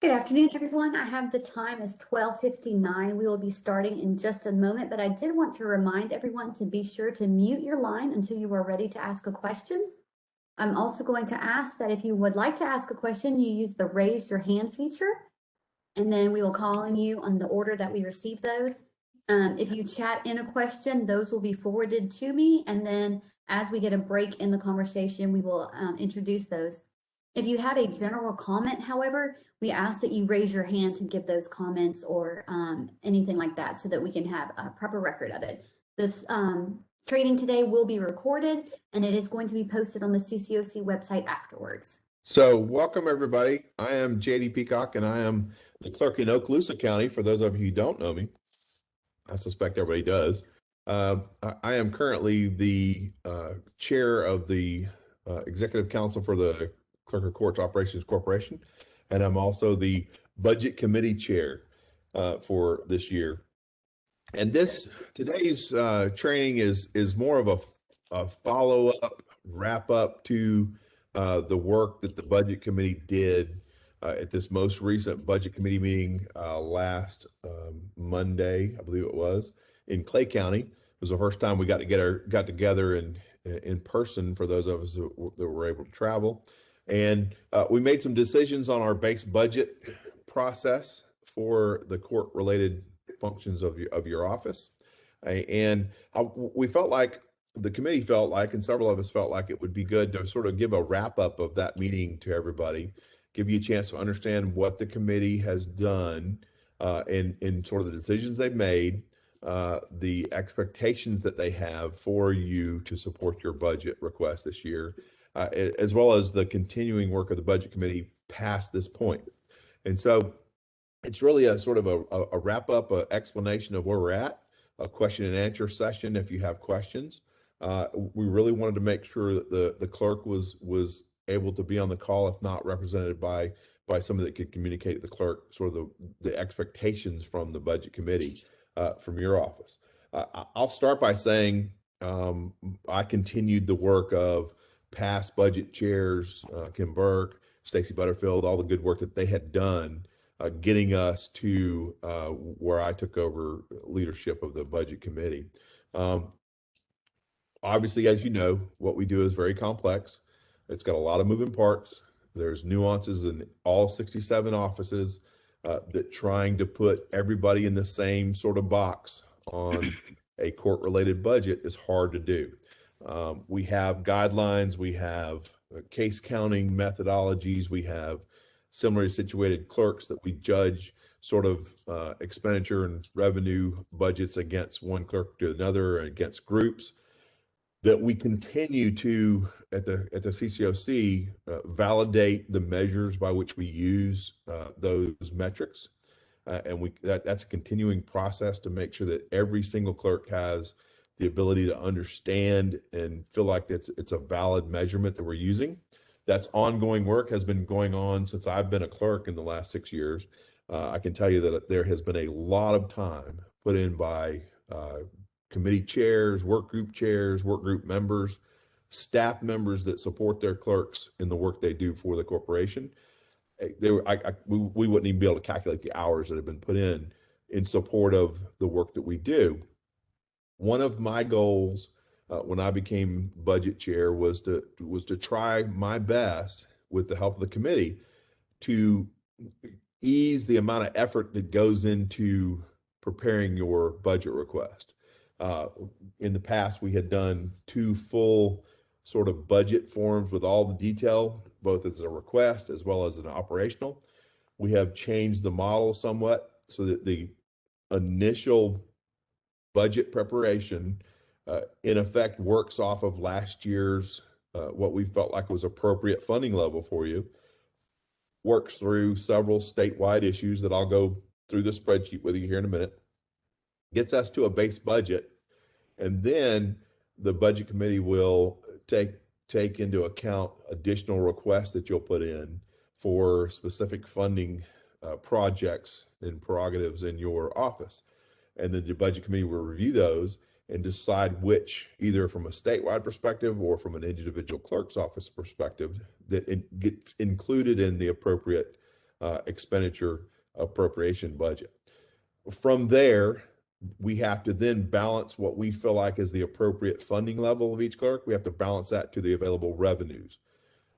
Good afternoon, everyone. I have the time as 12:59. We will be starting in just a moment, but I did want to remind everyone to be sure to mute your line until you are ready to ask a question. I'm also going to ask that if you would like to ask a question, you use the raise your hand feature, and then we will call on you on the order that we receive those. If you chat in a question, those will be forwarded to me, and then as we get a break in the conversation, we will introduce those. If you have a general comment, however, we ask that you raise your hand to give those comments or anything like that so that we can have a proper record of it. This training today will be recorded and it is going to be posted on the CCOC website afterwards. So welcome everybody. I am JD Peacock and I am the clerk in Okaloosa County. For those of you who don't know me, I suspect everybody does. I am currently the chair of the executive council for the Clerk of Courts Operations Corporation, and I'm also the budget committee chair for this year. And today's training is more of a follow-up, wrap-up to the work that the budget committee did at this most recent budget committee meeting last Monday, I believe it was, in Clay County. It was the first time we got together in person for those of us that were able to travel. And we made some decisions on our base budget process for the court-related functions of your office. And we felt like, the committee felt like, and several of us felt like it would be good to sort of give a wrap-up of that meeting to everybody, give you a chance to understand what the committee has done in sort of the decisions they've made, the expectations that they have for you to support your budget request this year, as well as the continuing work of the budget committee past this point. And so it's really a sort of a wrap up, an explanation of where we're at, a question and answer session if you have questions. We really wanted to make sure that the clerk was able to be on the call, if not represented by somebody that could communicate to the clerk sort of the expectations from the budget committee from your office. I'll start by saying I continued the work of past budget chairs, Kim Burke, Stacy Butterfield, all the good work that they had done getting us to where I took over leadership of the budget committee. Obviously, as you know, what we do is very complex. It's got a lot of moving parts. There's nuances in all 67 offices that trying to put everybody in the same sort of box on a court-related budget is hard to do. We have guidelines, we have case counting methodologies, we have similarly situated clerks that we judge sort of expenditure and revenue budgets against one clerk to another and against groups that we continue to, at the CCOC, validate the measures by which we use those metrics. And that's a continuing process to make sure that every single clerk has the ability to understand and feel like it's a valid measurement that we're using. That's ongoing work, has been going on since I've been a clerk in the last 6 years. I can tell you that there has been a lot of time put in by committee chairs, work group members, staff members that support their clerks in the work they do for the corporation. We wouldn't even be able to calculate the hours that have been put in support of the work that we do. One of my goals when I became budget chair was to try my best, with the help of the committee, to ease the amount of effort that goes into preparing your budget request. In the past, we had done 2 full sort of budget forms with all the detail, both as a request as well as an operational. We have changed the model somewhat so that the initial budget preparation in effect works off of last year's what we felt like was appropriate funding level for you, works through several statewide issues that I'll go through the spreadsheet with you here in a minute, gets us to a base budget, and then the budget committee will take into account additional requests that you'll put in for specific funding projects and prerogatives in your office. And then the budget committee will review those and decide which, either from a statewide perspective or from an individual clerk's office perspective, that it gets included in the appropriate expenditure appropriation budget. From there, we have to then balance what we feel like is the appropriate funding level of each clerk. We have to balance that to the available revenues.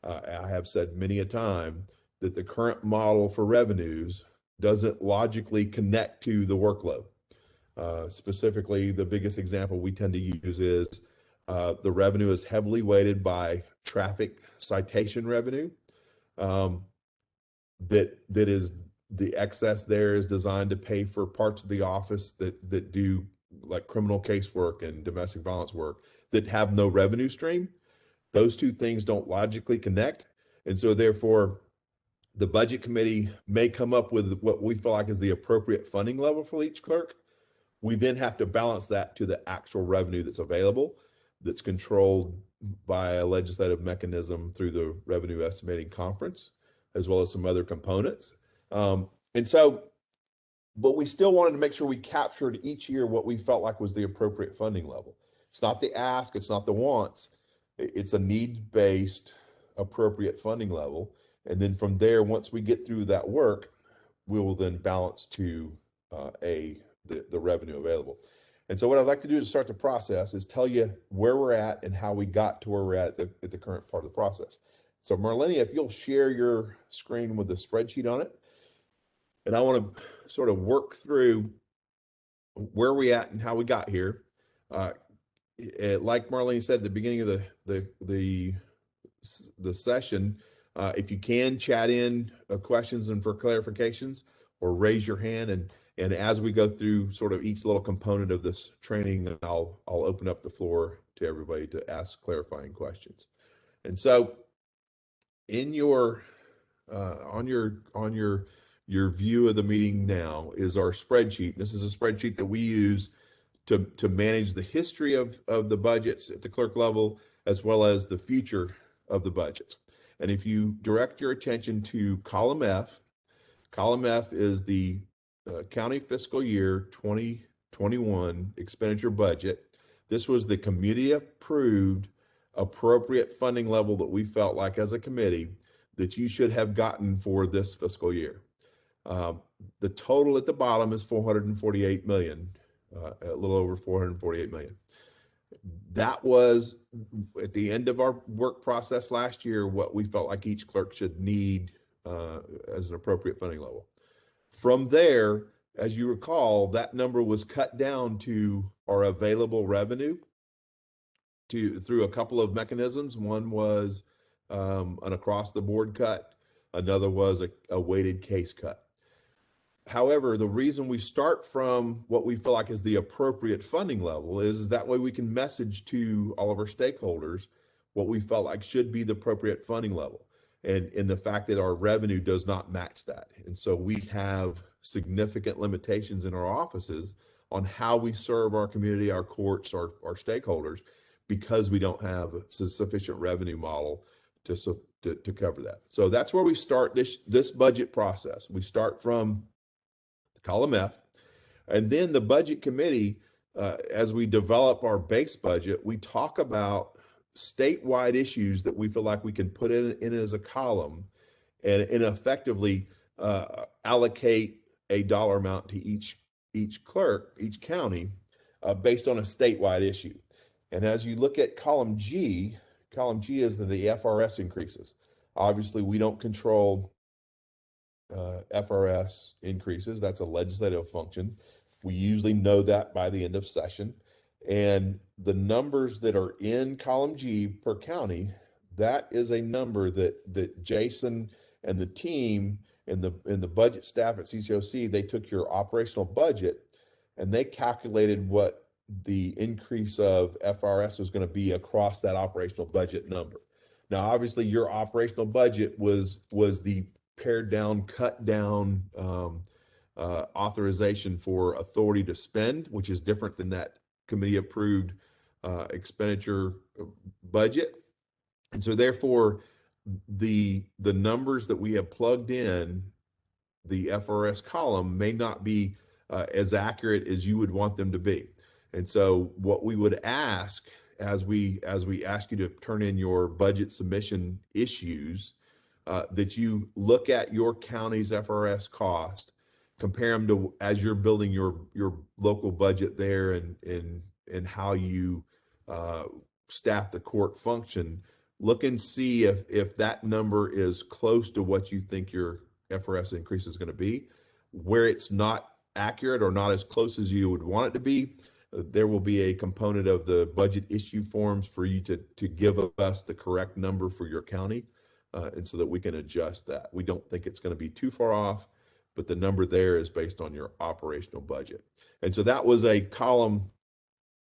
I have said many a time that the current model for revenues doesn't logically connect to the workload. Specifically, the biggest example we tend to use is the revenue is heavily weighted by traffic citation revenue. That is the excess there is designed to pay for parts of the office that do like criminal casework and domestic violence work that have no revenue stream. Those two things don't logically connect. And so therefore, the budget committee may come up with what we feel like is the appropriate funding level for each clerk. We then have to balance that to the actual revenue that's available, that's controlled by a legislative mechanism through the Revenue Estimating Conference, as well as some other components. But we still wanted to make sure we captured each year what we felt like was the appropriate funding level. It's not the ask, it's not the wants, it's a needs-based appropriate funding level. And then from there, once we get through that work, we will then balance to the revenue available. And so what I'd like to do to start the process is tell you where we're at and how we got to where we're at the current part of the process. So Marleni, if you'll share your screen with the spreadsheet on it, and I want to sort of work through where we at and how we got here. Like Marleni said at the beginning of the session, if you can chat in questions and for clarifications, or raise your hand, and as we go through sort of each little component of this training, I'll open up the floor to everybody to ask clarifying questions. And so, in your on your view of the meeting now is our spreadsheet. This is a spreadsheet that we use to manage the history of the budgets at the clerk level, as well as the future of the budgets. And if you direct your attention to column F is the county fiscal year 2021 expenditure budget. This was the committee approved appropriate funding level that we felt like as a committee that you should have gotten for this fiscal year. The total at the bottom is 448 million, a little over 448 million. That was at the end of our work process last year, what we felt like each clerk should need as an appropriate funding level. From there, as you recall, that number was cut down to our available revenue through a couple of mechanisms. One was an across the board cut. Another was a weighted case cut. However, the reason we start from what we feel like is the appropriate funding level is that way we can message to all of our stakeholders what we felt like should be the appropriate funding level, and the fact that our revenue does not match that. And so we have significant limitations in our offices on how we serve our community, our courts, our stakeholders, because we don't have a sufficient revenue model to cover that. So that's where we start this budget process. We start from column F, and then the budget committee, as we develop our base budget, we talk about statewide issues that we feel like we can put in as a column and effectively allocate a dollar amount to each clerk, each county, based on a statewide issue. And as you look at column G is the FRS increases. Obviously, we don't control FRS increases. That's a legislative function. We usually know that by the end of session. And the numbers that are in column G per county, that is a number that Jason and the team and the budget staff at CCOC, they took your operational budget and they calculated what the increase of FRS was going to be across that operational budget number. Now, obviously, your operational budget was the pared down, cut down authorization for authority to spend, which is different than that committee approved expenditure budget. And so therefore, the numbers that we have plugged in the FRS column may not be as accurate as you would want them to be. And so what we would ask as we ask you to turn in your budget submission issues, that you look at your county's FRS cost, compare them to as you're building your local budget there, and how you uh, staff the court function. Look and see if that number is close to what you think your FRS increase is going to be. Where it's not accurate or not as close as you would want it to be, there will be a component of the budget issue forms for you to give us the correct number for your county, and so that we can adjust that. We don't think it's going to be too far off, but the number there is based on your operational budget. And so that was a column,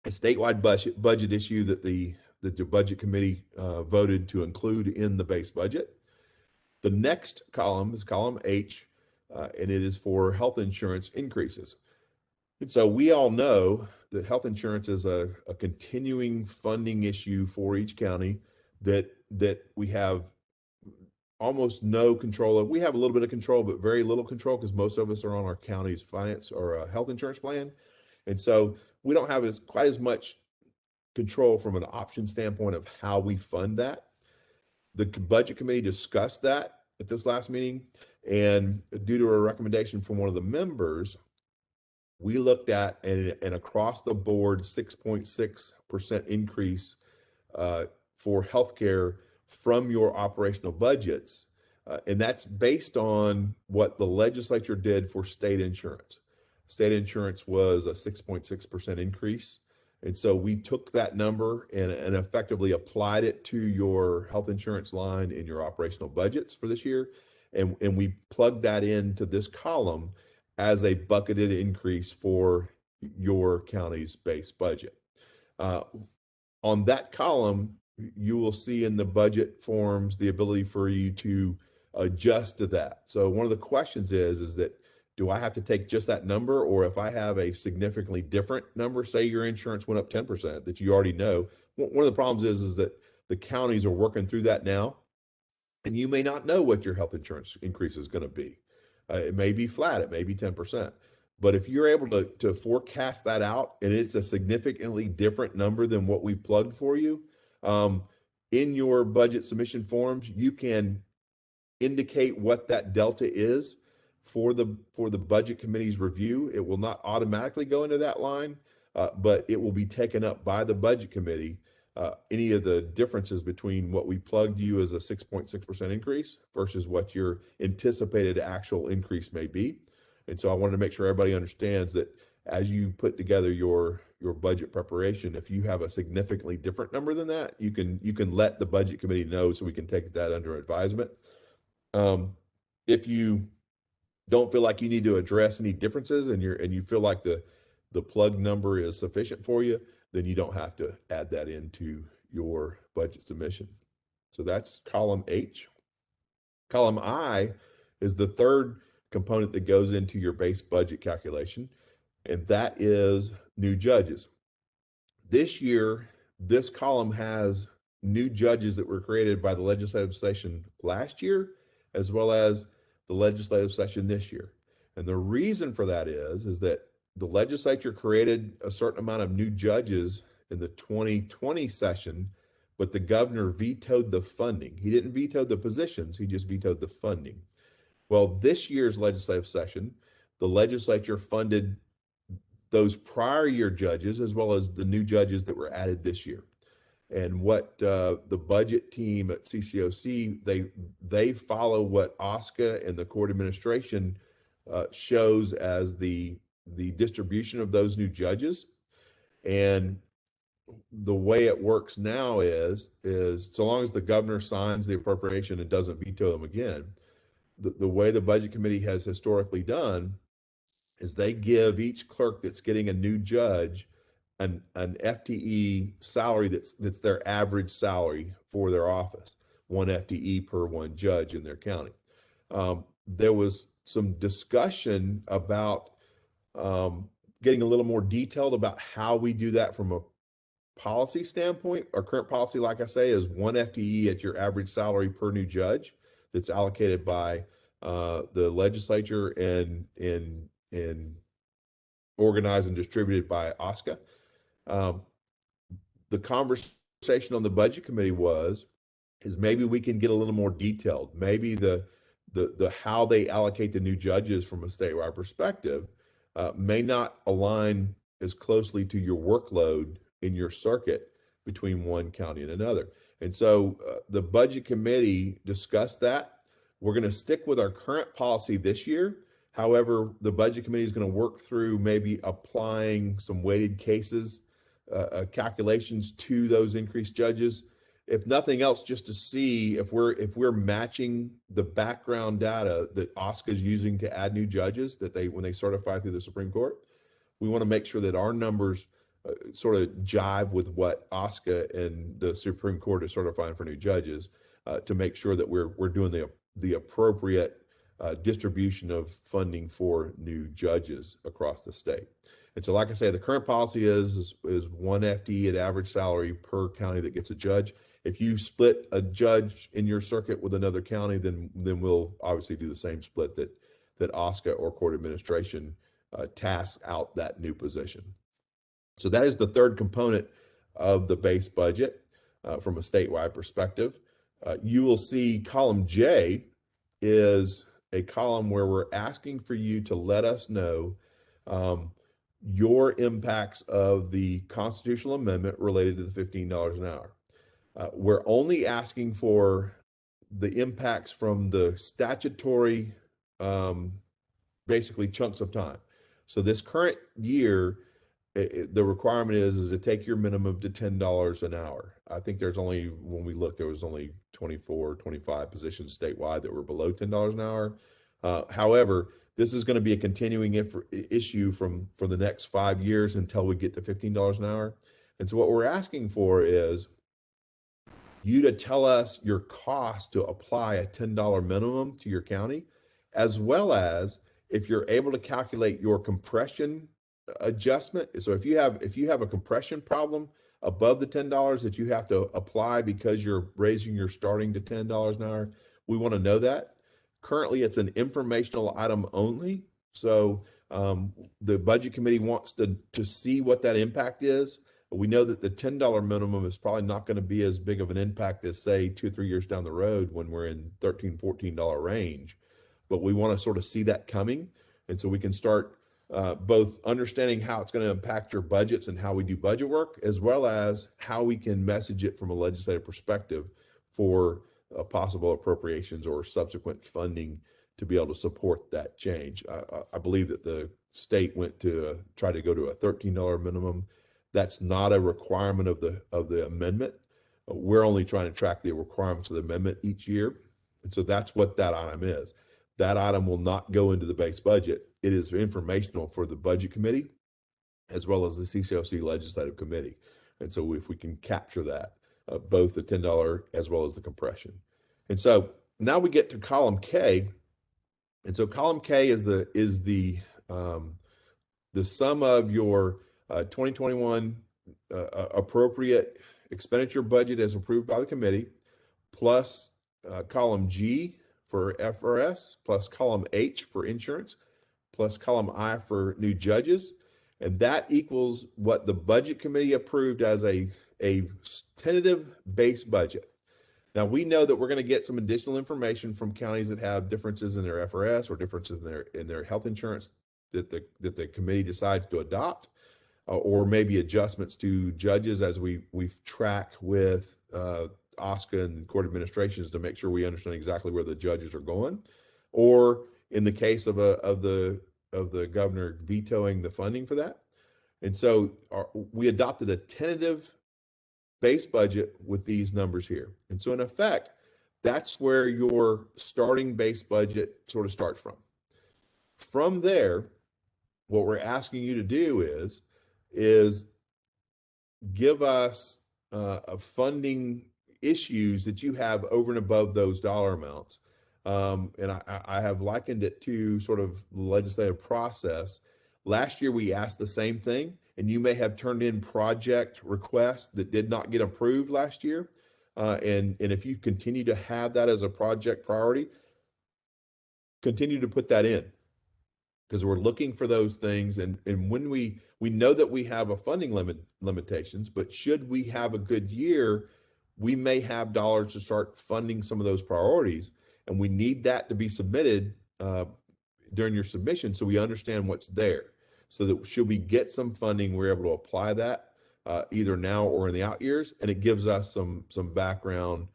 a statewide budget issue that the budget committee voted to include in the base budget. The next column is column H, and it is for health insurance increases. And so we all know that health insurance is a continuing funding issue for each county that we have almost no control of. We have a little bit of control, but very little control, because most of us are on our county's finance or health insurance plan. And so we don't have quite as much control from an option standpoint of how we fund that. The budget committee discussed that at this last meeting, and due to a recommendation from one of the members, we looked at an across the board 6.6% increase for healthcare from your operational budgets. And that's based on what the legislature did for state insurance. State insurance was a 6.6% increase. And so we took that number and effectively applied it to your health insurance line in your operational budgets for this year. And we plugged that into this column as a bucketed increase for your county's base budget. On that column, you will see in the budget forms the ability for you to adjust to that. So one of the questions is that, do I have to take just that number? Or if I have a significantly different number, say your insurance went up 10% that you already know, one of the problems is that the counties are working through that now, and you may not know what your health insurance increase is going to be. It may be flat, it may be 10%. But if you're able to forecast that out, and it's a significantly different number than what we've plugged for you, in your budget submission forms, you can indicate what that delta is for the budget committee's review. It will not automatically go into that line, but it will be taken up by the budget committee. Any of the differences between what we plugged you as a 6.6% increase versus what your anticipated actual increase may be. And so I wanted to make sure everybody understands that as you put together your budget preparation, if you have a significantly different number than that, you can let the budget committee know, so we can take that under advisement. If you don't feel like you need to address any differences, and you feel like the plug number is sufficient for you, then you don't have to add that into your budget submission. So that's column H. Column I is the third component that goes into your base budget calculation, and that is new judges. This year, this column has new judges that were created by the legislative session last year, as well as the legislative session this year. And the reason for that is that the legislature created a certain amount of new judges in the 2020 session, but the governor vetoed the funding. He didn't veto the positions, he just vetoed the funding. Well, this year's legislative session, the legislature funded those prior year judges as well as the new judges that were added this year. And what the budget team at CCOC, they follow what OSCA and the court administration shows as the distribution of those new judges. And the way it works now is so long as the governor signs the appropriation and doesn't veto them again, the way the budget committee has historically done is they give each clerk that's getting a new judge an FTE salary that's their average salary for their office, one FTE per one judge in their county. There was some discussion about getting a little more detailed about how we do that from a policy standpoint. Our current policy, like I say, is one FTE at your average salary per new judge that's allocated by the legislature and organized and distributed by OSCA. The conversation on the budget committee was, is maybe we can get a little more detailed. Maybe the how they allocate the new judges from a statewide perspective may not align as closely to your workload in your circuit between one county and another. And so the budget committee discussed that. We're going to stick with our current policy this year. However, the budget committee is going to work through maybe applying some weighted cases calculations to those increased judges, if nothing else, just to see if we're matching the background data that OSCA is using to add new judges that when they certify through the Supreme Court. We want to make sure that our numbers sort of jive with what OSCA and the Supreme Court is certifying for new judges to make sure that we're doing the appropriate distribution of funding for new judges across the state. And so, like I say, the current policy is one FTE at average salary per county that gets a judge. If you split a judge in your circuit with another county, then we'll obviously do the same split that OSCA or court administration tasks out that new position. So that is the third component of the base budget from a statewide perspective. You will see column J is a column where we're asking for you to let us know your impacts of the constitutional amendment related to the $15 an hour. We're only asking for the impacts from the statutory, basically chunks of time. So this current year, the requirement is to take your minimum to $10 an hour. I think there's only, when we looked, there was only 24, 25 positions statewide that were below $10 an hour. However, this is going to be a continuing issue for the next 5 years until we get to $15 an hour. And so what we're asking for is you to tell us your cost to apply a $10 minimum to your county, as well as if you're able to calculate your compression adjustment. So if you have a compression problem above the $10 that you have to apply because you're raising your starting to $10 an hour, we want to know that. Currently, it's an informational item only. So the budget committee wants to see what that impact is. We know that the $10 minimum is probably not going to be as big of an impact as, say, 2 or 3 years down the road when we're in $13, $14 range. But we want to sort of see that coming. And so we can start both understanding how it's going to impact your budgets and how we do budget work, as well as how we can message it from a legislative perspective for possible appropriations or subsequent funding to be able to support that change. I believe that the state went to try to go to a $13 minimum. That's not a requirement of the amendment. We're only trying to track the requirements of the amendment each year. And so that's what that item is. That item will not go into the base budget. It is informational for the budget committee as well as the CCOC legislative committee. And so if we can capture that, both the $10 as well as the compression. And so now we get to column K. And so column K is the sum of your 2021 appropriate expenditure budget as approved by the committee, plus column G for FRS, plus column H for insurance, plus column I for new judges. And that equals what the budget committee approved as a tentative base budget. Now, we know that we're going to get some additional information from counties that have differences in their FRS or differences in their health insurance that the committee decides to adopt, or maybe adjustments to judges as we track with OSCA and court administrations to make sure we understand exactly where the judges are going, or in the case of the governor vetoing the funding for that. And so we adopted a tentative base budget with these numbers here. And so in effect, that's where your starting base budget sort of starts from. From there, what we're asking you to do is give us funding issues that you have over and above those dollar amounts. And I have likened it to sort of the legislative process. Last year, we asked the same thing, and you may have turned in project requests that did not get approved last year. And if you continue to have that as a project priority, continue to put that in, because we're looking for those things. And when we know that we have a funding limitations, but should we have a good year, we may have dollars to start funding some of those priorities, and we need that to be submitted during your submission so we understand what's there. So that should we get some funding, we're able to apply that either now or in the out years, and it gives us some background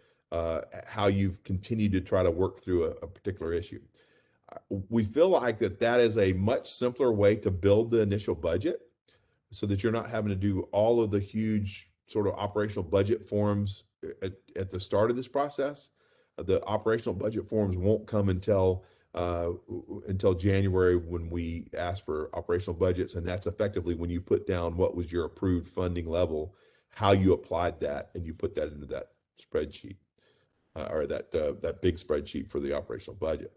how you've continued to try to work through a particular issue. We feel like that is a much simpler way to build the initial budget so that you're not having to do all of the huge sort of operational budget forms at the start of this process. The operational budget forms won't come until January when we ask for operational budgets, and that's effectively when you put down what was your approved funding level, how you applied that, and you put that into that spreadsheet or that big spreadsheet for the operational budget.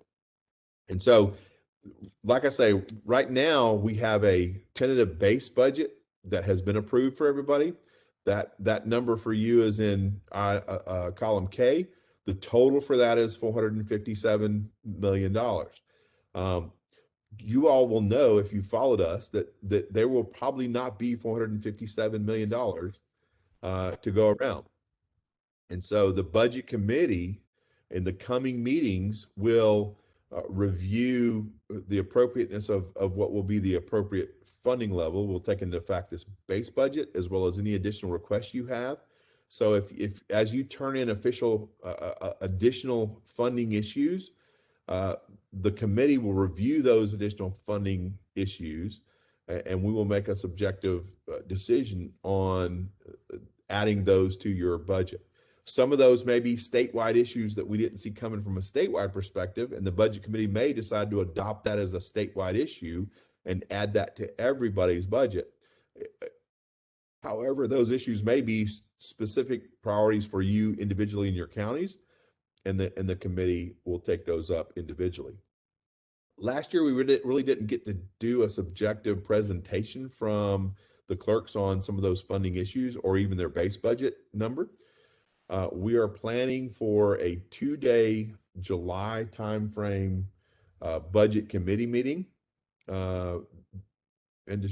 And so, like I say, right now we have a tentative base budget that has been approved for everybody. That number for you is in column K. The total for that is $457 million. You all will know if you followed us that there will probably not be $457 million to go around. And so the budget committee in the coming meetings will review the appropriateness of what will be the appropriate funding level. We'll take into effect this base budget as well as any additional requests you have. So if as you turn in official additional funding issues, the committee will review those additional funding issues, and we will make a subjective decision on adding those to your budget. Some of those may be statewide issues that we didn't see coming from a statewide perspective, and the budget committee may decide to adopt that as a statewide issue and add that to everybody's budget. However, those issues may be specific priorities for you individually in your counties, and the committee will take those up individually. Last year, we really didn't get to do a subjective presentation from the clerks on some of those funding issues or even their base budget number. We are planning for a 2-day July timeframe budget committee meeting. And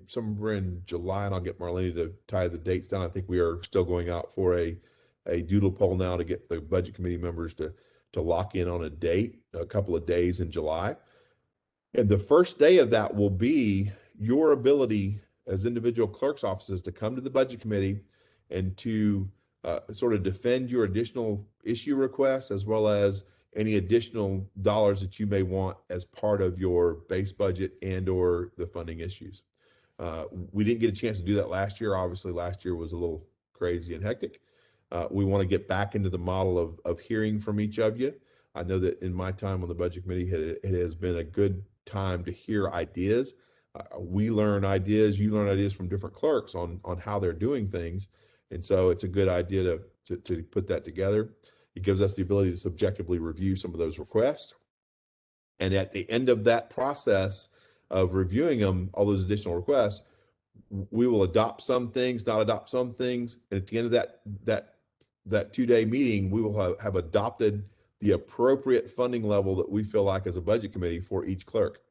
somewhere in July, and I'll get Marleni to tie the dates down. I think we are still going out for a doodle poll now to get the budget committee members to lock in on a date, a couple of days in July. And the first day of that will be your ability as individual clerk's offices to come to the budget committee and to sort of defend your additional issue requests as well as any additional dollars that you may want as part of your base budget and or the funding issues. We didn't get a chance to do that last year. Obviously, last year was a little crazy and hectic. We want to get back into the model of hearing from each of you. I know that in my time on the budget committee, it has been a good time to hear ideas. We learn ideas, you learn ideas from different clerks on how they're doing things. And so it's a good idea to put that together. It gives us the ability to subjectively review some of those requests. And at the end of that process of reviewing them, all those additional requests, we will adopt some things, not adopt some things. And at the end of that 2-day meeting, we will have adopted the appropriate funding level that we feel like as a budget committee for each clerk.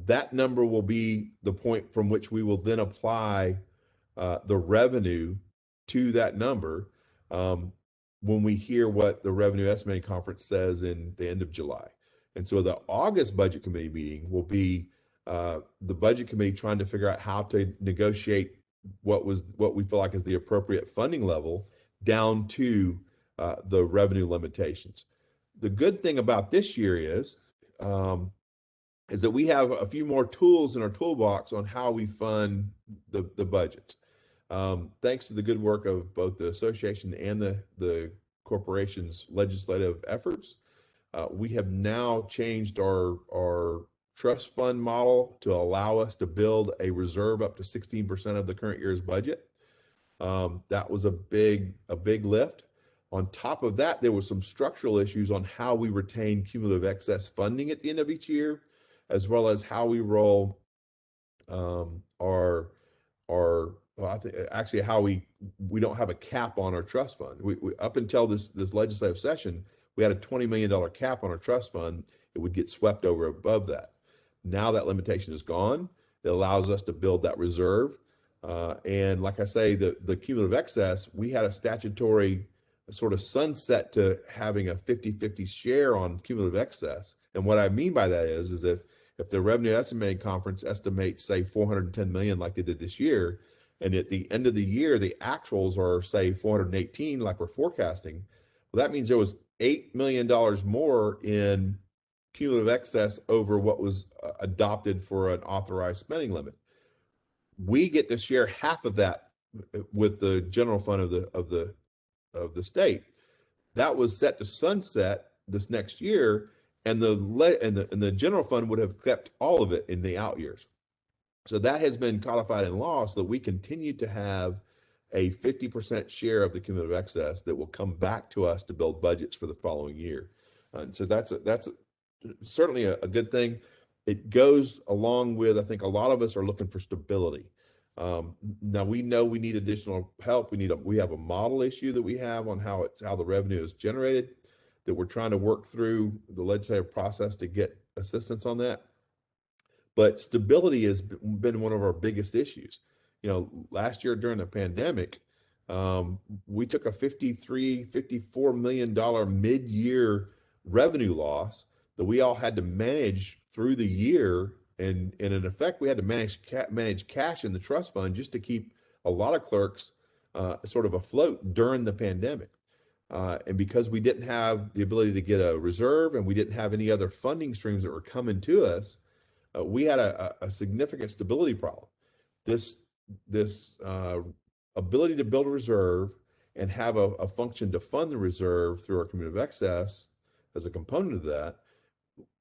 That number will be the point from which we will then apply the revenue to that number when we hear what the revenue estimating conference says in the end of July. And so the August budget committee meeting will be the budget committee trying to figure out how to negotiate what we feel like is the appropriate funding level down to the revenue limitations. The good thing about this year is that we have a few more tools in our toolbox on how we fund the budgets. Thanks to the good work of both the association and the corporation's legislative efforts, we have now changed our trust fund model to allow us to build a reserve up to 16% of the current year's budget. That was a big lift. On top of that, there were some structural issues on how we retain cumulative excess funding at the end of each year, as well as how we roll I think actually how we don't have a cap on our trust fund. We up until this legislative session, we had a $20 million cap on our trust fund. It would get swept over above that. Now that limitation is gone. It allows us to build that reserve And like I say, the cumulative excess, we had a statutory sort of sunset to having a 50-50 share on cumulative excess. And what I mean by that is if the revenue estimating conference estimates, say, 410 million like they did this year, and at the end of the year, the actuals are, say, 418 like we're forecasting, well, that means there was $8 million more in cumulative excess over what was adopted for an authorized spending limit. We get to share half of that with the general fund of the state. That was set to sunset this next year, and the general fund would have kept all of it in the out years. So that has been codified in law, so that we continue to have a 50% share of the cumulative excess that will come back to us to build budgets for the following year. And so that's certainly a good thing. It goes along with, I think a lot of us are looking for stability. Now we know we need additional help. We have a model issue that we have on how the revenue is generated, that we're trying to work through the legislative process to get assistance on that. But stability has been one of our biggest issues. Last year during the pandemic, we took a $54 million mid-year revenue loss that we all had to manage through the year. And in effect, we had to manage cash in the trust fund just to keep a lot of clerks sort of afloat during the pandemic. And because we didn't have the ability to get a reserve, and we didn't have any other funding streams that were coming to us, we had a significant stability problem. This ability to build a reserve and have a function to fund the reserve through our cumulative excess as a component of that,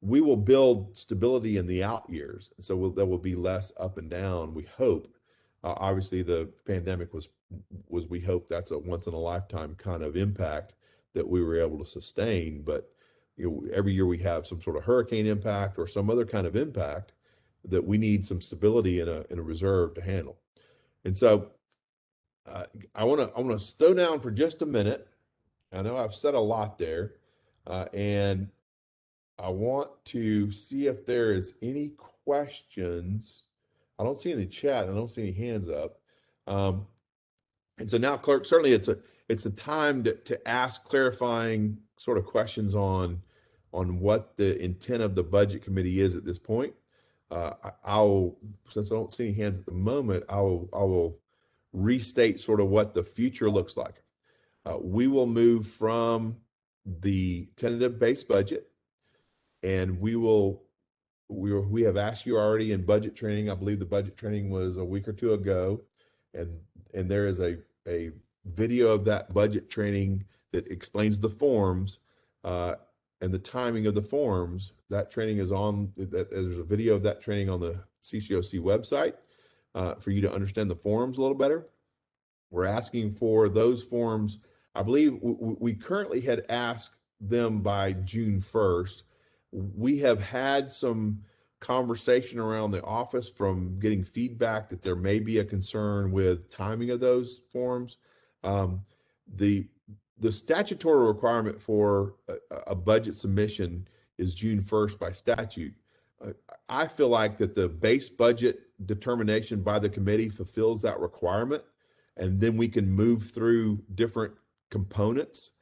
we will build stability in the out years. So there will be less up and down, we hope. Obviously, the pandemic was we hope that's a once in a lifetime kind of impact that we were able to sustain. But every year we have some sort of hurricane impact or some other kind of impact that we need some stability in a reserve to handle. And so I want to slow down for just a minute. I know I've said a lot there, and I want to see if there is any questions. I don't see any chat. I don't see any hands up. And so now, Clerk, certainly it's a time to ask clarifying sort of questions on what the intent of the budget committee is at this point. Since I don't see any hands at the moment, I will restate sort of what the future looks like. We will move from the tentative base budget, and we have asked you already in budget training. I believe the budget training was a week or two ago, and there is a video of that budget training that explains the forms and the timing of the forms. That training is on. There's a video of that training on the CCOC website for you to understand the forms a little better. We're asking for those forms. I believe we currently had asked them by June 1st. We have had some conversation around the office from getting feedback that there may be a concern with timing of those forms. The statutory requirement for a budget submission is June 1st by statute. I feel like that the base budget determination by the committee fulfills that requirement, and then we can move through different components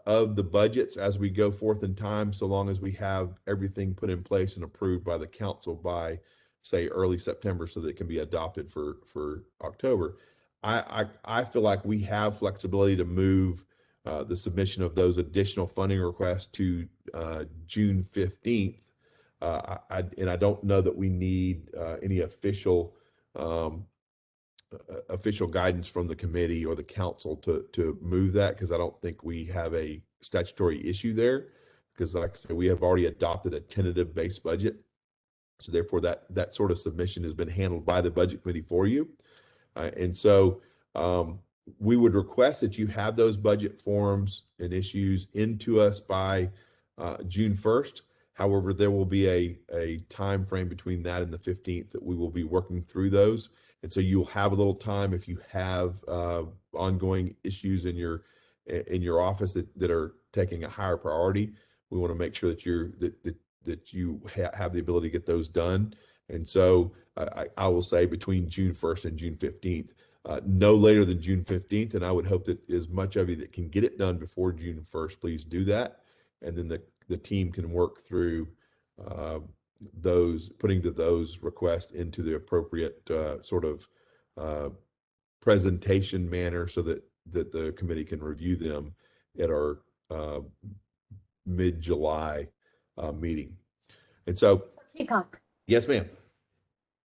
of the budgets as we go forth in time, so long as we have everything put in place and approved by the council by, say, early September, so that it can be adopted for October. I feel like we have flexibility to move the submission of those additional funding requests to June 15th. And I don't know that we need any official guidance from the committee or the council to move that, because I don't think we have a statutory issue there, because like I said, we have already adopted a tentative base budget. So therefore that sort of submission has been handled by the budget committee for you. And so we would request that you have those budget forms and issues into us by June 1st. However, there will be a time frame between that and the 15th that we will be working through those. And so you'll have a little time if you have ongoing issues in your office that are taking a higher priority. We want to make sure that that you have the ability to get those done. And so I will say between June 1st and June 15th, no later than June 15th. And I would hope that as much of you that can get it done before June 1st, please do that. And then the team can work through putting those requests into the appropriate sort of presentation manner so that the committee can review them at our mid-July meeting. And so, Peacock, yes, ma'am.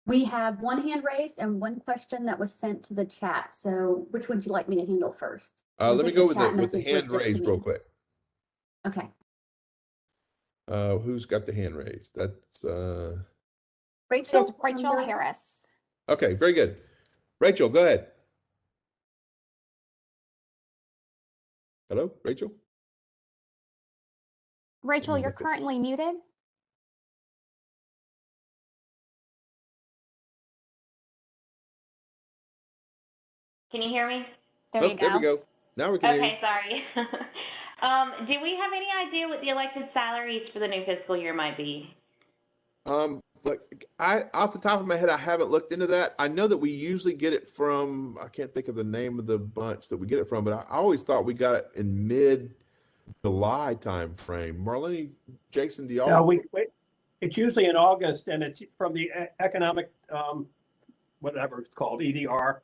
we have one hand raised and one question that was sent to the chat. So which would you like me to handle first? Let me go with the hand was just to raised me. real quick. Okay. Who's got the hand raised? That's Rachel Harris. okay, very good. Rachel, go ahead. Hello, Rachel? Rachel, you're currently muted. Can you hear me? There you go. There we go. Now we can hear you. Okay, sorry. Do we have any idea what the elected salaries for the new fiscal year might be? Look, off the top of my head, I haven't looked into that. I know that we usually get it from, I can't think of the name of the bunch that we get it from, but I always thought we got it in mid-July time frame. Marleni, Jason, do y'all? No, it's usually in August, and it's from the economic, whatever it's called, EDR.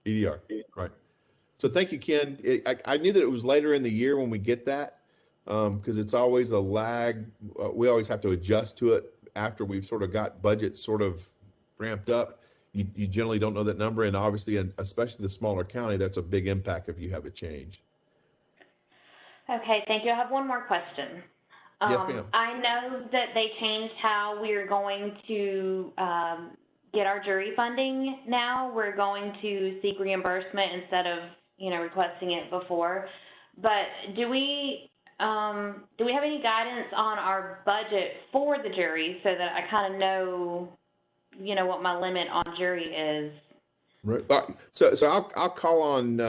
EDR, right. So thank you, Ken. I knew that it was later in the year when we get that, because it's always a lag. We always have to adjust to it after we've sort of got budgets sort of ramped up. You generally don't know that number, and obviously, especially the smaller county, that's a big impact if you have a change. Okay, thank you. I have one more question. Yes, ma'am. I know that they changed how we're going to get our jury funding now. We're going to seek reimbursement instead of, requesting it before. But do we have any guidance on our budget for the jury so that I kind of know, what my limit on jury is? Right. So I'll call on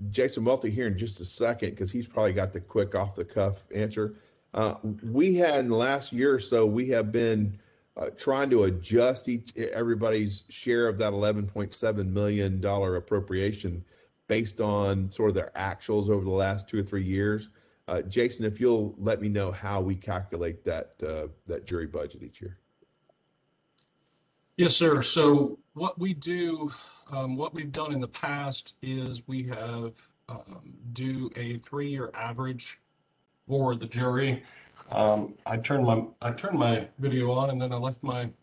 Jason Welty here in just a second because he's probably got the quick off the cuff answer. We had in the last year or so, we have been trying to adjust everybody's share of that $11.7 million appropriation based on sort of their actuals over the last 2 or 3 years. Jason, if you'll let me know how we calculate that jury budget each year. Yes, sir. So what we do, what we've done in the past is we have do a 3-year average for the jury. I turned my video on and then I left I'm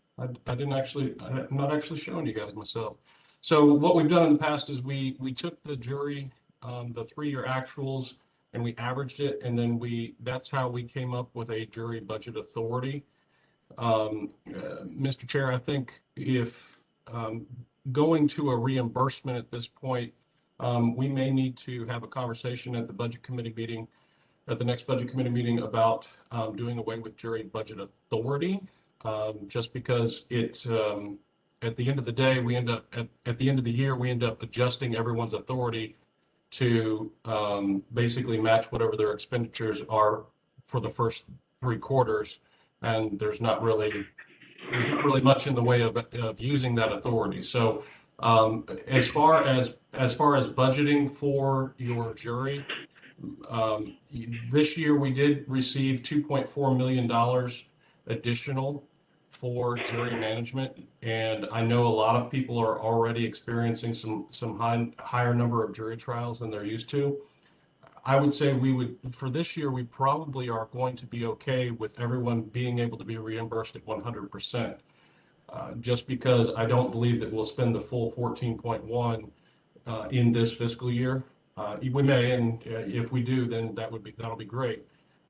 not actually showing you guys myself. So what we've done in the past is we took the jury, the 3-year actuals, and we averaged it, and then that's how we came up with a jury budget authority. Mr. Chair, I think if going to a reimbursement at this point, we may need to have a conversation at the budget committee meeting, at the next budget committee meeting, about doing away with jury budget authority, just because it's at the end of the day, we end up at the end of the year, we end up adjusting everyone's authority to basically match whatever their expenditures are for the first 3 quarters. And there's not really much in the way of using that authority. So as far as budgeting for your jury, this year we did receive $2.4 million additional for jury management, and I know a lot of people are already experiencing some higher number of jury trials than they're used to. I would say for this year, we probably are going to be okay with everyone being able to be reimbursed at 100%, just because I don't believe that we'll spend the full 14.1 in this fiscal year. We may, and if we do, then that'll be great.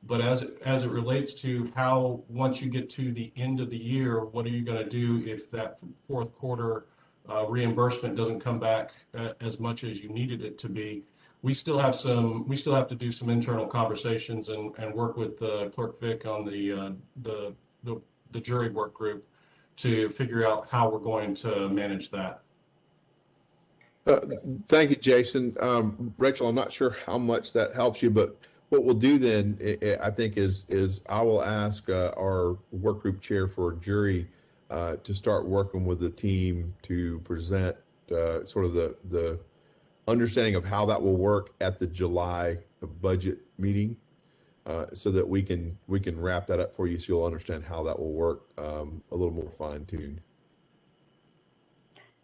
But as it relates to how, once you get to the end of the year, what are you going to do if that 4th quarter reimbursement doesn't come back as much as you needed it to be? We still have to do some internal conversations and work with Clerk Vic on the jury work group to figure out how we're going to manage that. Thank you, Jason. Rachel, I'm not sure how much that helps you, but What we'll do then, I think, is I will ask our work group chair for jury to start working with the team to present sort of the understanding of how that will work at the July budget meeting, so that we can wrap that up for you, so you'll understand how that will work a little more fine tuned.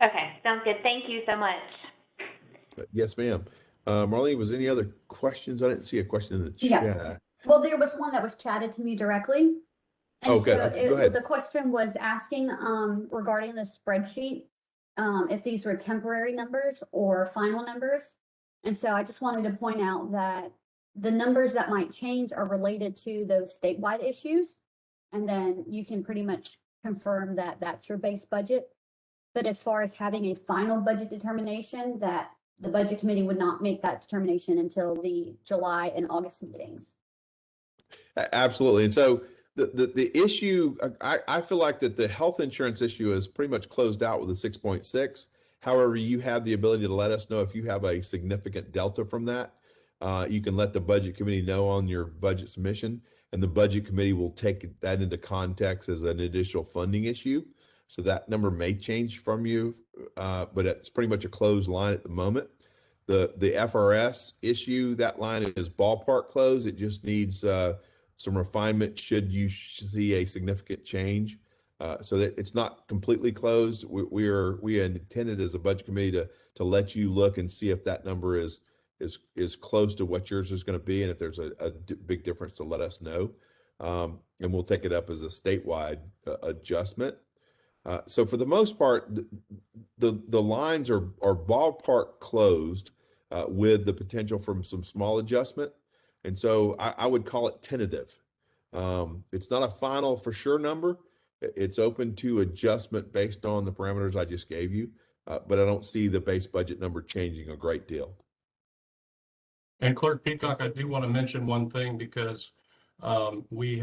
Okay, sounds good. Thank you so much. Yes, ma'am. Marlene, was any other questions? I didn't see a question in the Yeah. chat. Well, there was one that was chatted to me directly. And Oh, good. so Okay, go ahead. the question was asking regarding the spreadsheet, if these were temporary numbers or final numbers. And so I just wanted to point out that the numbers that might change are related to those statewide issues. And then you can pretty much confirm that that's your base budget. But as far as having a final budget determination, that the budget committee would not make that determination until the July and August meetings. Absolutely. And so the issue, I feel like that the health insurance issue is pretty much closed out with the 6.6. However, you have the ability to let us know if you have a significant delta from that. You can let the budget committee know on your budget submission, and the budget committee will take that into context as an additional funding issue. So that number may change from you, but it's pretty much a closed line at the moment. The FRS issue, that line is ballpark closed. It just needs some refinement should you see a significant change. So that it's not completely closed. We intended as a budget committee to let you look and see if that number is close to what yours is going to be, and if there's a big difference, to let us know, and we'll take it up as a statewide adjustment. So for the most part, the lines are ballpark closed, with the potential for some small adjustment, and so I would call it tentative. It's not a final for sure number. It's open to adjustment based on the parameters I just gave you, but I don't see the base budget number changing a great deal. And Clerk Peacock, I do want to mention one thing, because we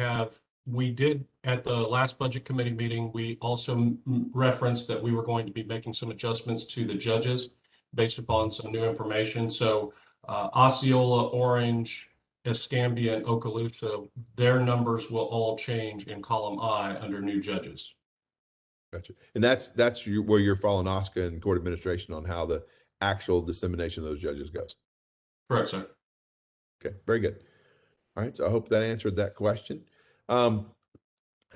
did at the last budget committee meeting, we also referenced that we were going to be making some adjustments to the judges based upon some new information. So Osceola, Orange, Escambia, and Okaloosa, their numbers will all change in column I under new judges. Gotcha. And that's where you're following OSCA and court administration on how the actual dissemination of those judges goes. Correct, sir. Okay, very good. All right, so I hope that answered that question. Now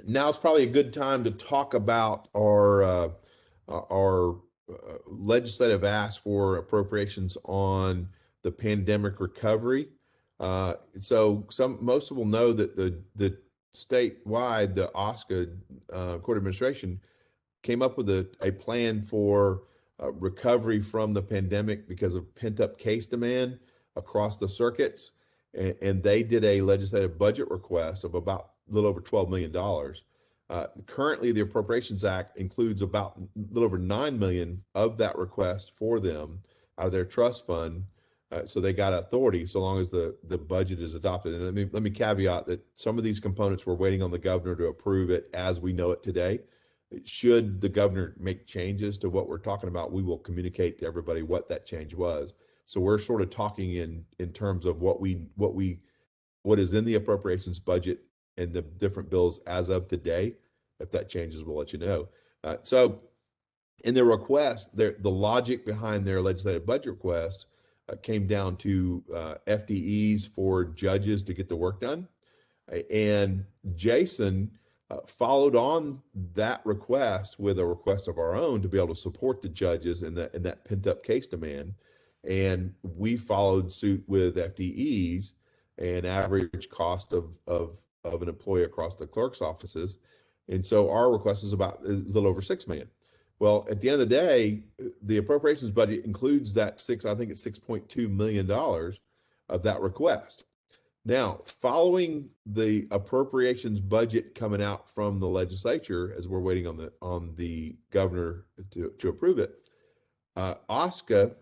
it's probably a good time to talk about our legislative ask for appropriations on the pandemic recovery. So most will know that the statewide, the OSCA court administration came up with a plan for recovery from the pandemic because of pent-up case demand across the circuits, and they did a legislative budget request of about a little over $12 million. Currently, the Appropriations Act includes about a little over $9 million of that request for them out of their trust fund. So they got authority so long as the budget is adopted. And let me caveat that some of these components we're waiting on the governor to approve it as we know it today. Should the governor make changes to what we're talking about, we will communicate to everybody what that change was. So we're sort of talking in terms of what is in the appropriations budget and the different bills as of today. If that changes, we'll let you know. So in their request, the logic behind their legislative budget request came down to FTEs for judges to get the work done. And Jason followed on that request with a request of our own to be able to support the judges in that pent-up case demand. And we followed suit with FTEs and average cost of an employee across the clerk's offices. And so our request is a little over $6 million. Well, at the end of the day, the appropriations budget includes that I think it's $6.2 million of that request. Now, following the appropriations budget coming out from the legislature, as we're waiting on the governor to approve it, OSCA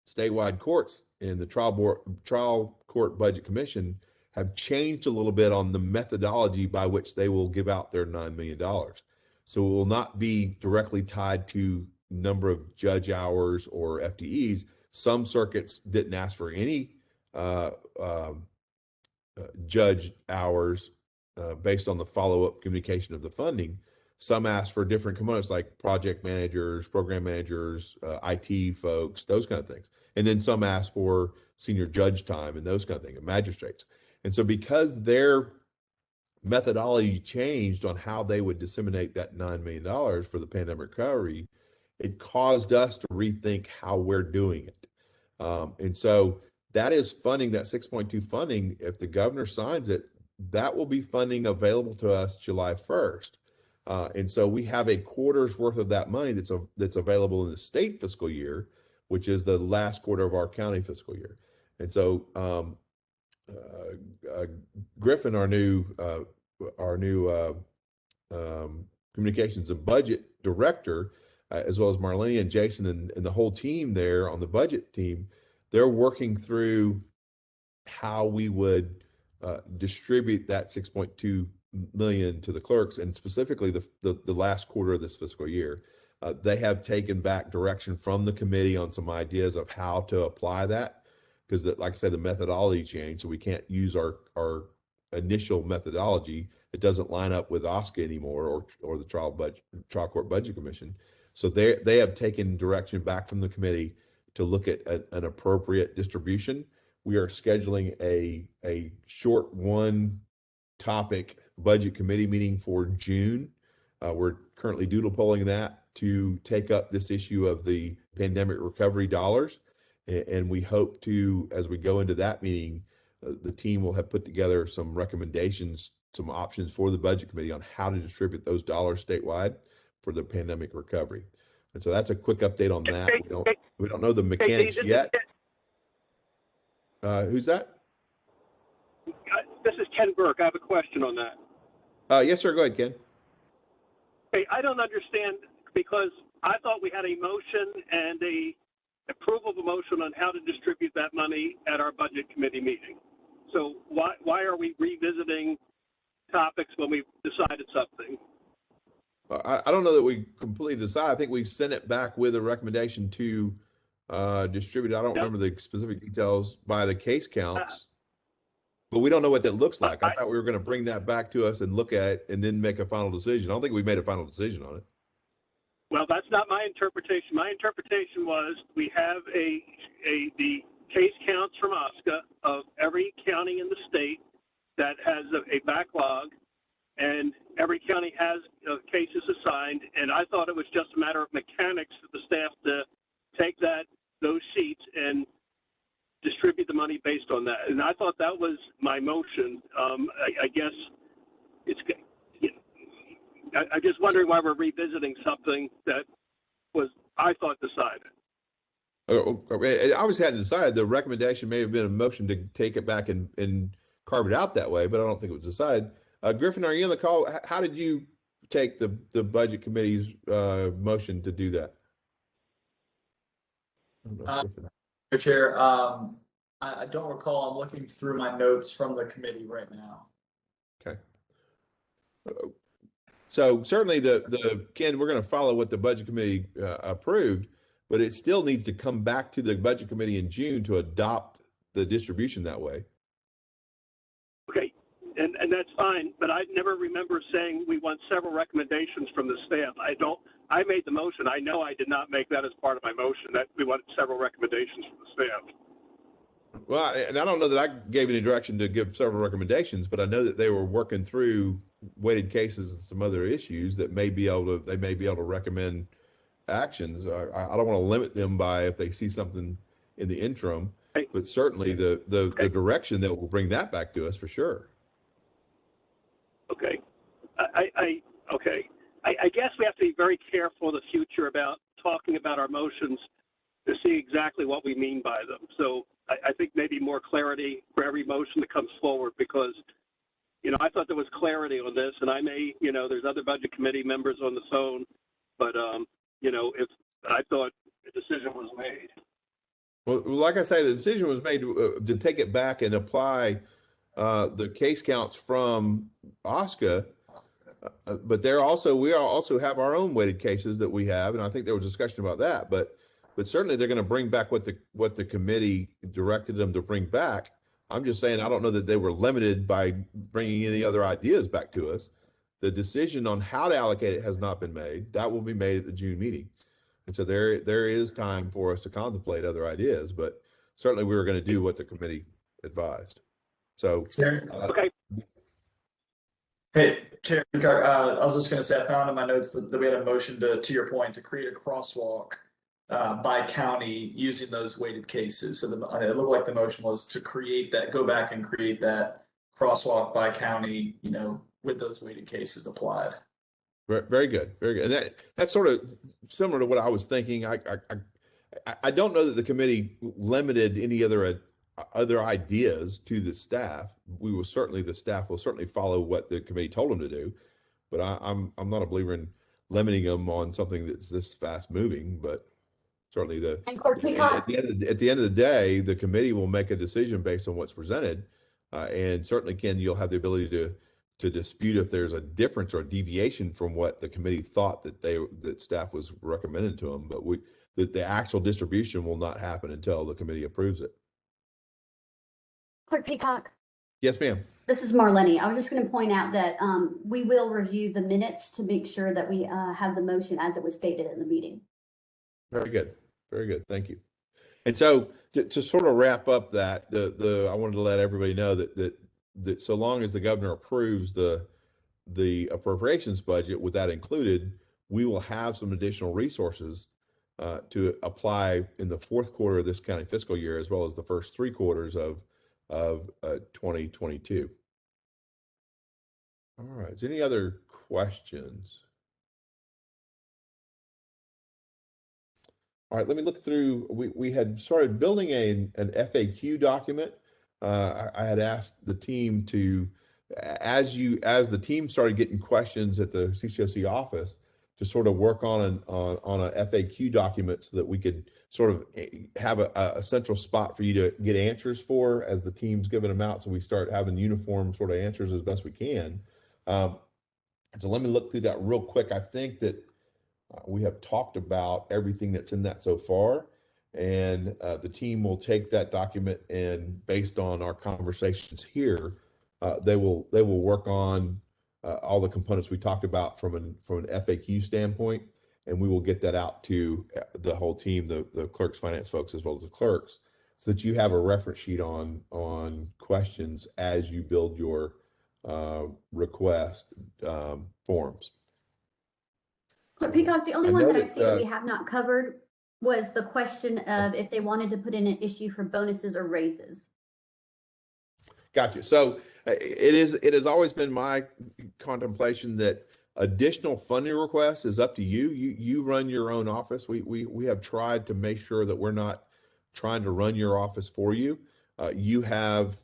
statewide courts and the trial court budget commission have changed a little bit on the methodology by which they will give out their $9 million. So it will not be directly tied to number of judge hours or FTEs. Some circuits didn't ask for any judge hours based on the follow-up communication of the funding. Some ask for different components like project managers, program managers, IT folks, those kind of things. And then some ask for senior judge time and those kind of things, and magistrates. And so because their methodology changed on how they would disseminate that $9 million for the pandemic recovery, it caused us to rethink how we're doing it. And so that is funding, that 6.2 funding. If the governor signs it, that will be funding available to us July 1st. And so we have a quarter's worth of that money that's available in the state fiscal year, which is the last quarter of our county fiscal year. And so Griffin, our new communications and budget director, as well as Marleni and Jason and the whole team there on the budget team, they're working through how we would distribute that 6.2 million to the clerks, and specifically the last quarter of this fiscal year. They have taken back direction from the committee on some ideas of how to apply that, because like I said, the methodology changed, so we can't use our initial methodology. It doesn't line up with OSCA anymore, or the trial court budget commission. So they have taken direction back from the committee to look at an appropriate distribution. We are scheduling a short one topic budget committee meeting for June. We're currently doodle polling that to take up this issue of the pandemic recovery dollars. And we hope to, as we go into that meeting, the team will have put together some recommendations, some options for the budget committee on how to distribute those dollars statewide for the pandemic recovery. And so that's a quick update on that. We don't know the mechanics yet. Who's that? This is Ken Burke. I have a question on that. Yes, sir. Go ahead, Ken. Hey, I don't understand, because I thought we had a motion and a approval of a motion on how to distribute that money at our budget committee meeting. So why are we revisiting topics when we've decided something? I don't know that we completely decide. I think we sent it back with a recommendation to distribute. I don't remember the specific details by the case counts, but we don't know what that looks like. I thought we were going to bring that back to us and look at it and then make a final decision. I don't think we made a final decision on it. Well, that's not my interpretation. My interpretation was we have the case counts from OSCA of every county in the state that has a backlog, and every county has cases assigned. And I thought it was just a matter of mechanics for the staff to take those sheets and distribute the money based on that. And I thought that was my motion. I guess it's. I'm just wondering why we're revisiting something that was, I thought, decided. It obviously hadn't decided. The recommendation may have been a motion to take it back and carve it out that way, but I don't think it was decided. Griffin, are you on the call? How did you take the budget committee's motion to do that? Chair, I don't recall. I'm looking through my notes from the committee right now. Okay. So certainly Ken, we're going to follow what the budget committee approved, but it still needs to come back to the budget committee in June to adopt the distribution that way. Okay, and that's fine, but I never remember saying we want several recommendations from the staff. I made the motion. I know I did not make that as part of my motion, that we wanted several recommendations from the staff. Well, and I don't know that I gave any direction to give several recommendations, but I know that they were working through weighted cases and some other issues that they may be able to recommend actions. I don't want to limit them by if they see something in the interim, but certainly the direction that will bring that back to us for sure. Okay. I guess we have to be very careful in the future about talking about our motions to see exactly what we mean by them. So I think maybe more clarity for every motion that comes forward, because, I thought there was clarity on this, and I may, there's other budget committee members on the phone, but, if I thought a decision was made. Well, like I say, the decision was made to take it back and apply the case counts from OSCA, but we also have our own weighted cases that we have, and I think there was discussion about that, but certainly they're going to bring back what the committee directed them to bring back. I'm just saying, I don't know that they were limited by bringing any other ideas back to us. The decision on how to allocate it has not been made. That will be made at the June meeting. And so there is time for us to contemplate other ideas, but certainly we were going to do what the committee advised. So, Okay. Hey, Chair, I was just gonna say, I found in my notes that we had a motion to your point, to create a crosswalk by county using those weighted cases. So it looked like the motion was to create that, go back and create that crosswalk by county, with those weighted cases applied. very good, very good. And that's sort of similar to what I was thinking. I don't know that the committee limited any other ideas to the staff. The staff will certainly follow what the committee told them to do, but I'm not a believer in limiting them on something that's this fast moving. But certainly And Clerk Peacock, at the end of the day, the committee will make a decision based on what's presented, and certainly, Ken, you'll have the ability to dispute if there's a difference or a deviation from what the committee thought that staff was recommended to them. But the actual distribution will not happen until the committee approves it. Clerk Peacock. Yes, ma'am. This is Marleni. I was just going to point out that we will review the minutes to make sure that we have the motion as it was stated in the meeting. Very good. Very good. Thank you. And so to sort of wrap up that, I wanted to let everybody know that so long as the governor approves the appropriations budget with that included, we will have some additional resources to apply in the fourth quarter of this county fiscal year, as well as the first 3 quarters of 2022. All right. Is there any other questions? All right, let me look through. We had started building an FAQ document. I had asked the team to, as the team started getting questions at the CCOC office, to sort of work on a FAQ document so that we could sort of have a central spot for you to get answers for as the team's giving them out. So we start having uniform sort of answers as best we can. So let me look through that real quick. I think that we have talked about everything that's in that so far, and the team will take that document, and based on our conversations here, they will work on all the components we talked about from an FAQ standpoint, and we will get that out to the whole team, the clerks, finance folks, as well as the clerks, so that you have a reference sheet on questions as you build your request forms. So Peacock, the only one that I see that we that have not covered was the question of if they wanted to put in an issue for bonuses or raises. Gotcha. So it has always been my contemplation that additional funding requests is up to you. You run your own office. We have tried to make sure that we're not trying to run your office for you. You have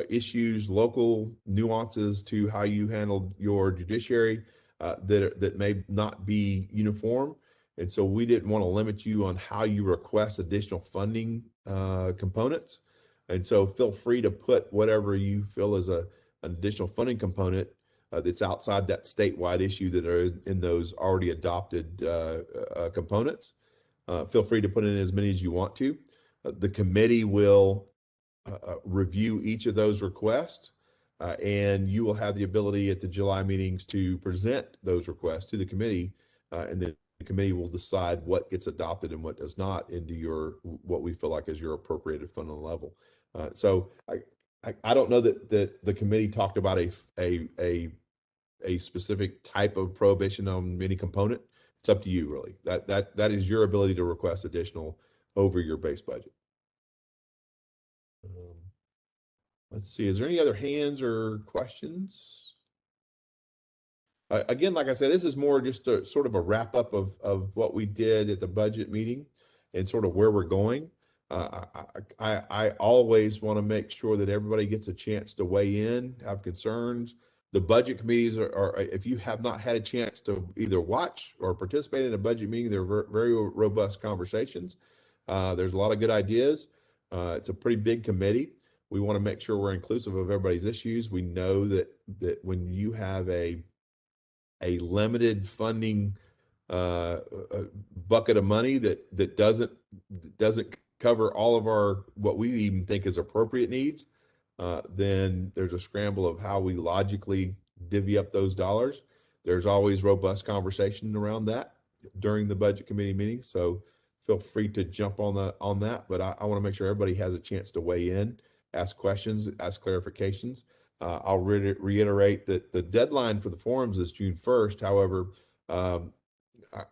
issues, local nuances to how you handle your judiciary that may not be uniform. And so we didn't want to limit you on how you request additional funding components. And so feel free to put whatever you feel is an additional funding component that's outside that statewide issue that are in those already adopted components. Feel free to put in as many as you want to. The committee will review each of those requests, and you will have the ability at the July meetings to present those requests to the committee, and then the committee will decide what gets adopted and what does not into what we feel like is your appropriated funding level. So I don't know that the committee talked about a specific type of prohibition on any component. It's up to you, really. That is your ability to request additional over your base budget. Let's see, is there any other hands or questions? Again, like I said, this is more just a sort of a wrap up of what we did at the budget meeting and sort of where we're going. I always want to make sure that everybody gets a chance to weigh in, have concerns. The budget committees are if you have not had a chance to either watch or participate in a budget meeting, they're very robust conversations. There's a lot of good ideas. It's a pretty big committee. We want to make sure we're inclusive of everybody's issues. We know that when you have a limited funding bucket of money that doesn't cover all of our what we even think is appropriate needs, then there's a scramble of how we logically divvy up those dollars. There's always robust conversation around that during the budget committee meeting. So feel free to jump on that. But I want to make sure everybody has a chance to weigh in, ask questions, ask clarifications. I'll reiterate that the deadline for the forums is June 1st. However,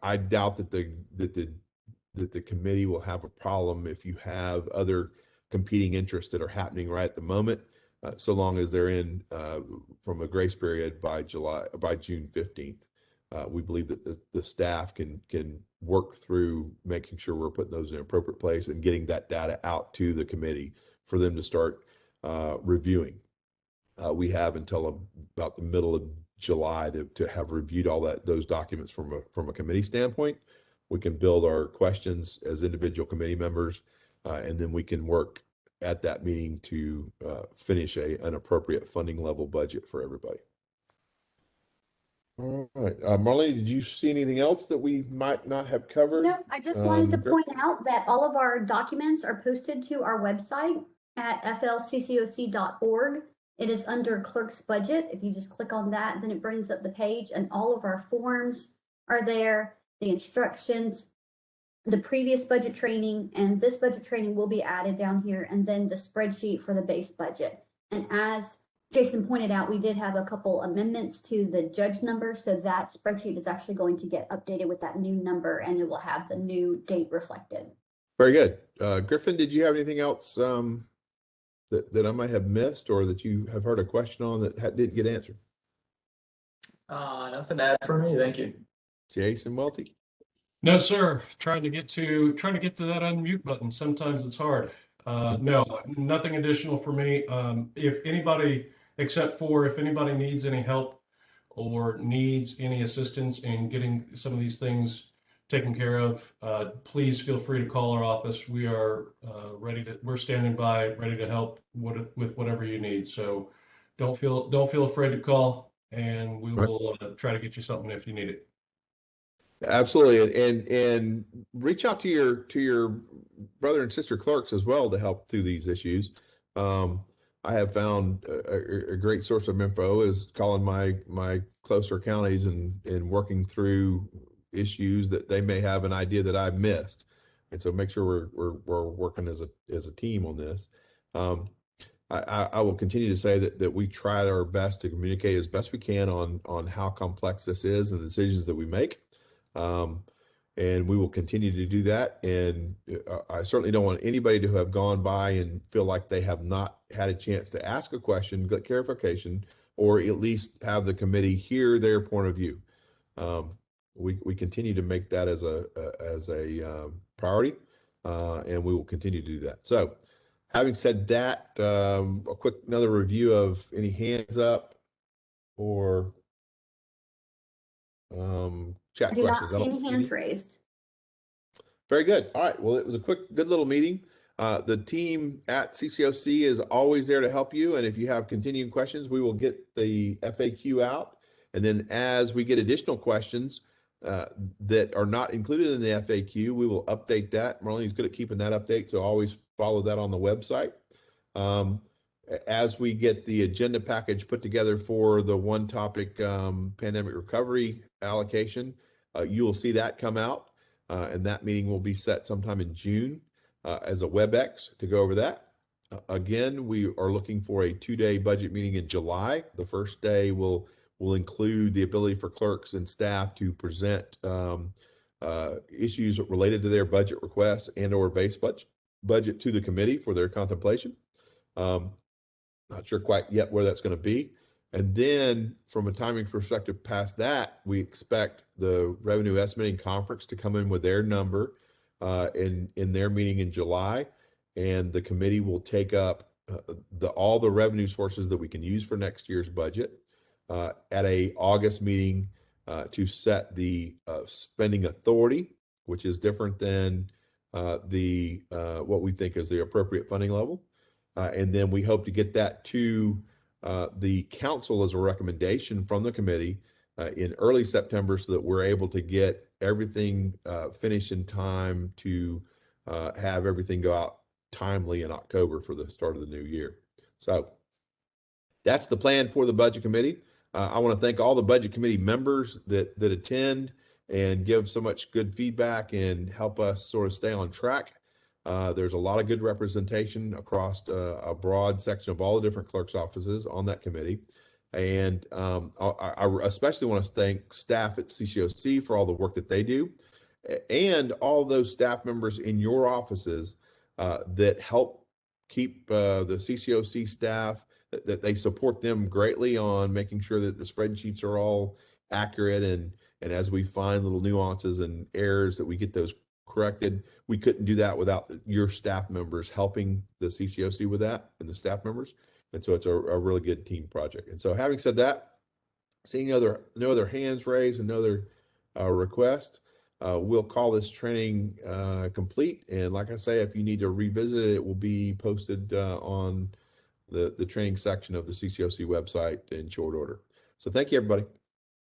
I doubt that the committee will have a problem if you have other competing interests that are happening right at the moment, so long as they're in from a grace period by June 15th. We believe that the staff can work through making sure we're putting those in an appropriate place and getting that data out to the committee for them to start reviewing. We have until about the middle of July to have reviewed all those documents from a committee standpoint. We can build our questions as individual committee members, and then we can work at that meeting to finish an appropriate funding level budget for everybody. All right, Marleni, did you see anything else that we might not have covered? No, I just wanted to point out that all of our documents are posted to our website at flccoc.org. It is under Clerk's Budget. If you just click on that, then it brings up the page, and all of our forms are there, the instructions, the previous budget training, and this budget training will be added down here, and then the spreadsheet for the base budget. And as Jason pointed out, we did have a couple amendments to the judge number, so that spreadsheet is actually going to get updated with that new number, and it will have the new date reflected. Very good. Griffin, did you have anything else that I might have missed, or that you have heard a question on that didn't get answered? Nothing to add for me. Thank you. Jason Welty? No, sir. Trying to get to that unmute button. Sometimes it's hard. No, nothing additional for me. If anybody needs any help or needs any assistance in getting some of these things taken care of, please feel free to call our office. We are we're standing by, ready to help with whatever you need. So don't feel afraid to call, and we will try to get you something if you need it. Absolutely, and reach out to your brother and sister clerks as well to help through these issues. I have found a great source of info is calling my closer counties and working through issues that they may have an idea that I've missed, and so make sure we're working as a team on this. I will continue to say that we try our best to communicate as best we can on how complex this is and the decisions that we make. And we will continue to do that. And I certainly don't want anybody to have gone by and feel like they have not had a chance to ask a question, get clarification, or at least have the committee hear their point of view. We continue to make that as a priority, and we will continue to do that. So having said that, another review of any hands up or chat I do questions. not see any hands raised. Very good. All right. Well, it was a good little meeting. The team at CCOC is always there to help you. And if you have continuing questions, we will get the FAQ out. And then as we get additional questions that are not included in the FAQ, we will update that. Marlene's good at keeping that update, so always follow that on the website. As we get the agenda package put together for the one topic pandemic recovery allocation, you will see that come out, and that meeting will be set sometime in June as a WebEx to go over that. Again, we are looking for a 2-day budget meeting in July. The first day will include the ability for clerks and staff to present issues related to their budget requests and or base budget to the committee for their contemplation. Not sure quite yet where that's going to be. And then from a timing perspective past that, we expect the revenue estimating conference to come in with their number in their meeting in July. And the committee will take up all the revenue sources that we can use for next year's budget at a August meeting to set the spending authority, which is different than what we think is the appropriate funding level. And then we hope to get that to the council as a recommendation from the committee in early September, so that we're able to get everything finished in time to have everything go out timely in October for the start of the new year. So that's the plan for the budget committee. I want to thank all the budget committee members that attend and give so much good feedback and help us sort of stay on track. There's a lot of good representation across a broad section of all the different clerks' offices on that committee. And I especially want to thank staff at CCOC for all the work that they do, and all those staff members in your offices that help keep the CCOC staff, that they support them greatly on making sure that the spreadsheets are all accurate, and as we find little nuances and errors, that we get those corrected. We couldn't do that without your staff members helping the CCOC with that, and the staff members. And so it's a really good team project. And so having said that, seeing no other hands raised and no other requests, we'll call this training complete. And like I say, if you need to revisit it, it will be posted on the training section of the CCOC website in short order. So thank you, everybody.